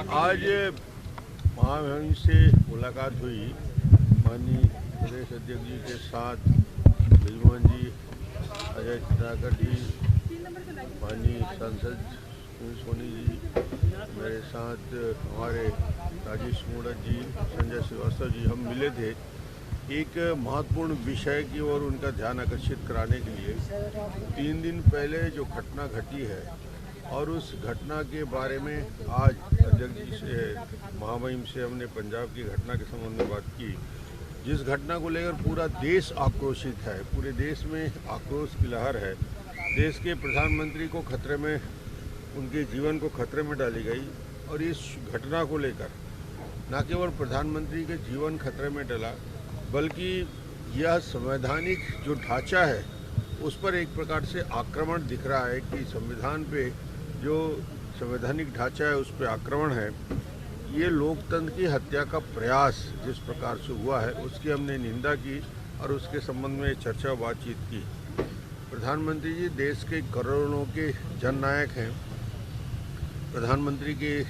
आज महामहिम से मुलाकात हुई माननीय प्रदेश अध्यक्ष जी के साथ, बिजमोहन जी, अजय चित्राकर जी, माननीय सांसद सोनी जी, मेरे साथ हमारे राजेश मूड़त जी, संजय श्रीवास्तव जी, हम मिले थे एक महत्वपूर्ण विषय की ओर उनका ध्यान आकर्षित कराने के लिए। 3 दिन पहले जो घटना घटी है और उस घटना के बारे में आज अध्यक्ष जी से, महामहिम से हमने पंजाब की घटना के संबंध में बात की, जिस घटना को लेकर पूरा देश आक्रोशित है, पूरे देश में आक्रोश की लहर है। देश के प्रधानमंत्री को खतरे में, उनके जीवन को खतरे में डाली गई और इस घटना को लेकर न केवल प्रधानमंत्री के जीवन खतरे में डला, बल्कि यह संवैधानिक जो ढांचा है उस पर एक प्रकार से आक्रमण दिख रहा है कि संविधान पे जो संवैधानिक ढांचा है उस पर आक्रमण है। ये लोकतंत्र की हत्या का प्रयास जिस प्रकार से हुआ है उसकी हमने निंदा की और उसके संबंध में चर्चा बातचीत की। प्रधानमंत्री जी देश के करोड़ों के जननायक हैं, प्रधानमंत्री के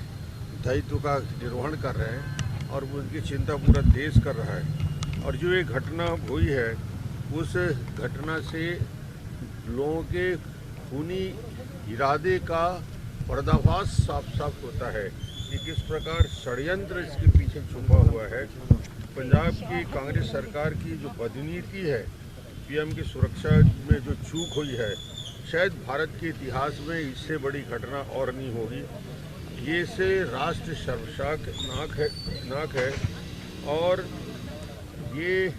दायित्व का निर्वहन कर रहे हैं और उनकी चिंता पूरा देश कर रहा है। और जो ये घटना हुई है उस घटना से लोगों के खूनी इरादे का पर्दाफाश साफ साफ होता है कि किस प्रकार षड्यंत्र इसके पीछे छुपा हुआ है। पंजाब की कांग्रेस सरकार की जो बदनीति है, पीएम की सुरक्षा में जो चूक हुई है, शायद भारत के इतिहास में इससे बड़ी घटना और नहीं होगी। ये से राष्ट्र शर्मनाक है और ये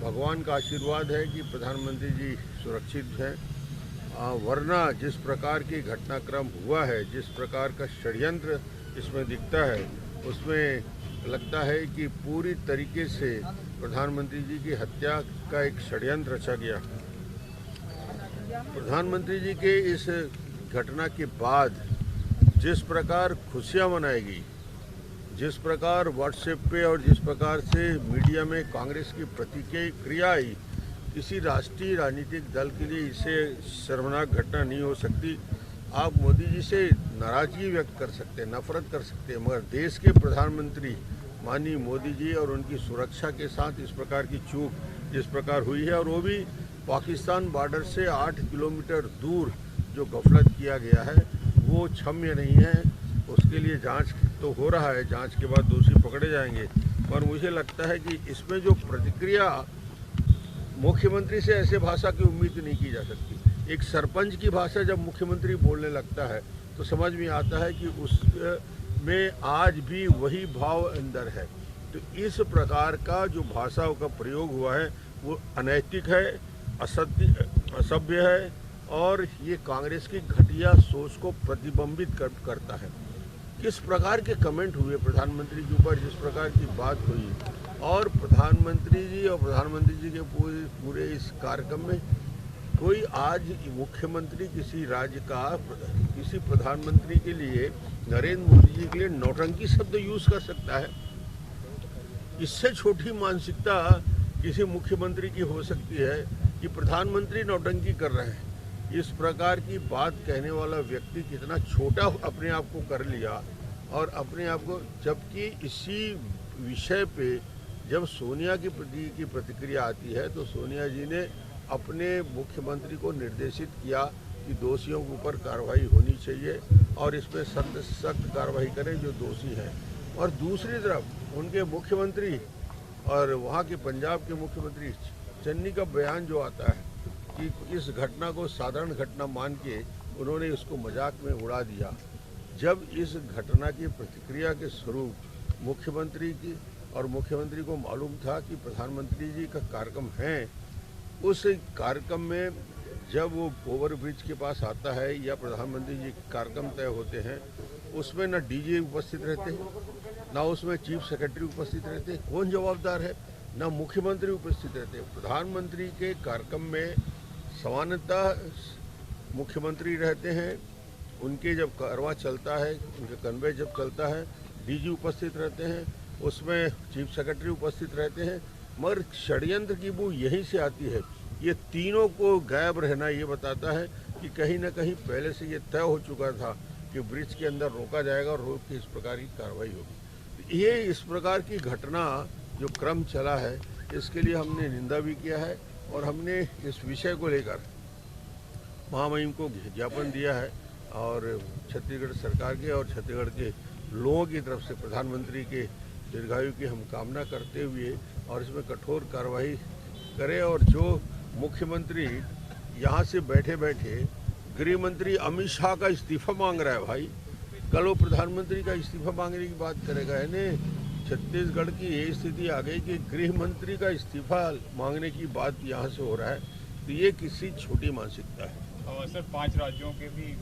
भगवान का आशीर्वाद है कि प्रधानमंत्री जी सुरक्षित हैं। वरना जिस प्रकार की घटनाक्रम हुआ है, जिस प्रकार का षड्यंत्र इसमें दिखता है, उसमें लगता है कि पूरी तरीके से प्रधानमंत्री जी की हत्या का एक षड्यंत्र रचा गया। प्रधानमंत्री जी के इस घटना के बाद जिस प्रकार खुशियां मनाई गई, जिस प्रकार व्हाट्सएप पे और जिस प्रकार से मीडिया में कांग्रेस की प्रतिक्रिया आई, किसी राष्ट्रीय राजनीतिक दल के लिए इसे शर्मनाक घटना नहीं हो सकती। आप मोदी जी से नाराजगी व्यक्त कर सकते हैं, नफरत कर सकते हैं, मगर देश के प्रधानमंत्री माननीय मोदी जी और उनकी सुरक्षा के साथ इस प्रकार की चूक जिस प्रकार हुई है, और वो भी पाकिस्तान बॉर्डर से 8 किलोमीटर दूर जो गफलत किया गया है, वो क्षम्य नहीं है। उसके लिए जांच तो हो रहा है, जांच के बाद दोषी पकड़े जाएंगे, पर मुझे लगता है कि इसमें जो प्रतिक्रिया, मुख्यमंत्री से ऐसे भाषा की उम्मीद नहीं की जा सकती। एक सरपंच की भाषा जब मुख्यमंत्री बोलने लगता है तो समझ में आता है कि उसमें आज भी वही भाव अंदर है। तो इस प्रकार का जो भाषा का प्रयोग हुआ है वो अनैतिक है, असभ्य है और ये कांग्रेस की घटिया सोच को प्रतिबिंबित करता है। किस प्रकार के कमेंट हुए प्रधानमंत्री के ऊपर, जिस प्रकार की बात हुई, और प्रधानमंत्री जी के पूरे इस कार्यक्रम में कोई आज मुख्यमंत्री किसी राज्य का किसी प्रधानमंत्री के लिए, नरेंद्र मोदी जी के लिए नौटंकी शब्द यूज कर सकता है? इससे छोटी मानसिकता किसी मुख्यमंत्री की हो सकती है कि प्रधानमंत्री नौटंकी कर रहे हैं। इस प्रकार की बात कहने वाला व्यक्ति कितना छोटा अपने आप को कर लिया और अपने आप को, जबकि इसी विषय पे जब सोनिया की प्रतिक्रिया आती है तो सोनिया जी ने अपने मुख्यमंत्री को निर्देशित किया कि दोषियों के ऊपर कार्रवाई होनी चाहिए और इसमें सख्त कार्रवाई करें जो दोषी हैं। और दूसरी तरफ उनके मुख्यमंत्री और वहाँ के पंजाब के मुख्यमंत्री चन्नी का बयान जो आता है कि इस घटना को साधारण घटना मान के उन्होंने इसको मजाक में उड़ा दिया। जब इस घटना की प्रतिक्रिया के स्वरूप मुख्यमंत्री की और मुख्यमंत्री को मालूम था कि प्रधानमंत्री जी का कार्यक्रम है, उस कार्यक्रम में जब वो ओवरब्रिज के पास आता है या प्रधानमंत्री जी के कार्यक्रम तय होते हैं, उसमें न डीजी उपस्थित रहते, ना उसमें चीफ सेक्रेटरी उपस्थित रहते, कौन जवाबदार है? ना मुख्यमंत्री उपस्थित रहते। प्रधानमंत्री के कार्यक्रम में सामान्यतः मुख्यमंत्री रहते हैं, उनके जब कारवां चलता है, उनके कन्वे जब चलता है, डीजी उपस्थित रहते हैं, उसमें चीफ सेक्रेटरी उपस्थित रहते हैं। मगर षड्यंत्र की बू यहीं से आती है। ये तीनों को गायब रहना ये बताता है कि कहीं ना कहीं पहले से ये तय हो चुका था कि ब्रिज के अंदर रोका जाएगा और रोक के इस प्रकार की कार्रवाई होगी। ये इस प्रकार की घटना जो क्रम चला है, इसके लिए हमने निंदा भी किया है और हमने इस विषय को लेकर महामहिम को ज्ञापन दिया है और छत्तीसगढ़ सरकार के और छत्तीसगढ़ के लोगों की तरफ से प्रधानमंत्री के दीर्घायु की हम कामना करते हुए और इसमें कठोर कार्रवाई करें। और जो मुख्यमंत्री यहाँ से बैठे बैठे गृह मंत्री अमित शाह का इस्तीफा मांग रहा है, भाई कल वो प्रधानमंत्री का इस्तीफा मांगने की बात करेगा। यानी छत्तीसगढ़ की ये स्थिति आ गई कि गृह मंत्री का इस्तीफा मांगने की बात यहाँ से हो रहा है, तो ये किसी छोटी मानसिकता है। और सर 5 राज्यों के भी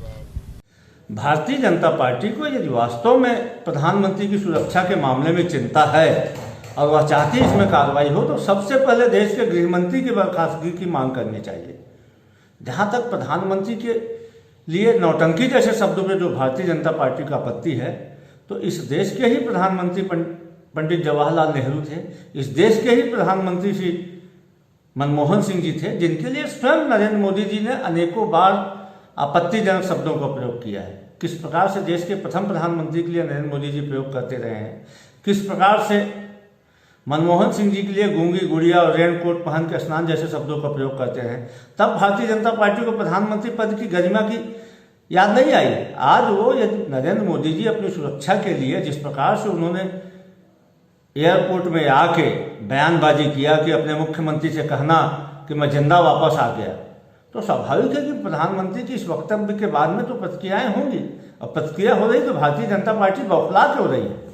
भारतीय जनता पार्टी को यदि वास्तव में प्रधानमंत्री की सुरक्षा के मामले में चिंता है और वह चाहती है इसमें कार्रवाई हो, तो सबसे पहले देश के गृह मंत्री की बर्खास्तगी की मांग करनी चाहिए। जहाँ तक प्रधानमंत्री के लिए नौटंकी जैसे शब्दों पे जो भारतीय जनता पार्टी का आपत्ति है, तो इस देश के ही प्रधानमंत्री पंडित जवाहरलाल नेहरू थे, इस देश के ही प्रधानमंत्री श्री मनमोहन सिंह जी थे, जिनके लिए स्वयं नरेंद्र मोदी जी ने अनेकों बार आपत्तिजनक शब्दों का प्रयोग किया है। किस प्रकार से देश के प्रथम प्रधानमंत्री के लिए नरेंद्र मोदी जी प्रयोग करते रहे हैं, किस प्रकार से मनमोहन सिंह जी के लिए गूंगी गुड़िया और रेनकोट पहन के स्नान जैसे शब्दों का प्रयोग करते हैं, तब भारतीय जनता पार्टी को प्रधानमंत्री पद की गरिमा की याद नहीं आई। आज वो यदि नरेंद्र मोदी जी अपनी सुरक्षा के लिए जिस प्रकार से उन्होंने एयरपोर्ट में आके बयानबाजी किया कि अपने मुख्यमंत्री से कहना कि मैं जिंदा वापस आ गया, तो स्वाभाविक है कि प्रधानमंत्री की इस वक्तव्य के बाद में तो प्रतिक्रियाएं होंगी, और प्रतिक्रिया हो रही तो भारतीय जनता पार्टी बौखला के हो रही है।